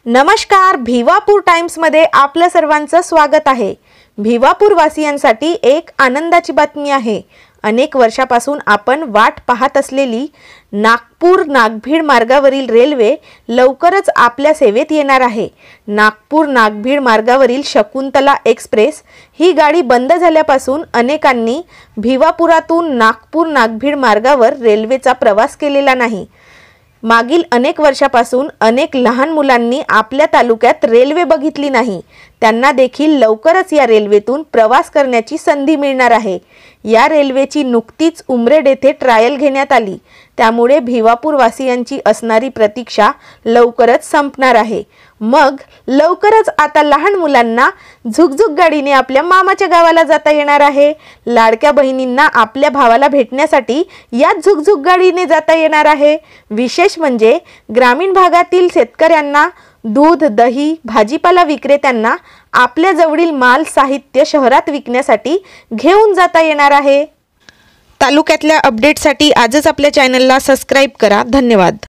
नमस्कार, भिवापूर टाइम्समध्ये आपल्या सर्वांचं स्वागत आहे। भिवापूर वासियांसाठी एक आनंदाची बातमी आहे। अनेक वर्षापासून आपण वाट पाहत असलेली नागपूर नागभीड मार्गावरील रेल्वे लवकरच आपल्या सेवेत येणार आहे। नागपूर नागभीड मार्गावरील शकुंतला एक्सप्रेस ही गाडी बंद झाल्यापासून अनेकांनी भिवापुरातून नागपूर नागभीड मार्गावर रेल्वेचा प्रवास केलेला नाही। मागील अनेक वर्षापासून अनेक लहान मुलांनी आपल्या तालुक्यात रेल्वे बघितली नाही। त्यांना देखील लवकरच या रेल्वेतून प्रवास करण्याची संधी मिळणार आहे। या रेल्वेची नुकतीच उमरेड येथे ट्रायल घेण्यात आली, त्यामुळे भिवापूर वासियांची असणारी प्रतीक्षा लवकरच संपणार आहे। मग लवकरच आता लहान मुलांना झुकझुक गाडीने आपल्या मामाच्या गावाला जाता येणार आहे। लाडक्या बहिणींना आपल्या भावाला भेटण्यासाठी या झुकझुक गाडीने जाता येणार आहे। विशेष म्हणजे ग्रामीण भागातील शेतकऱ्यांना दूध, दही, भाजीपाला विक्रेत्यांना आपल्या जवळील माल साहित्य शहरात विकण्यासाठी घेऊन जाता येणार आहे। तालुक्यातल्या अपडेटसाठी आजच आपल्या चॅनलला सबस्क्राइब करा। धन्यवाद।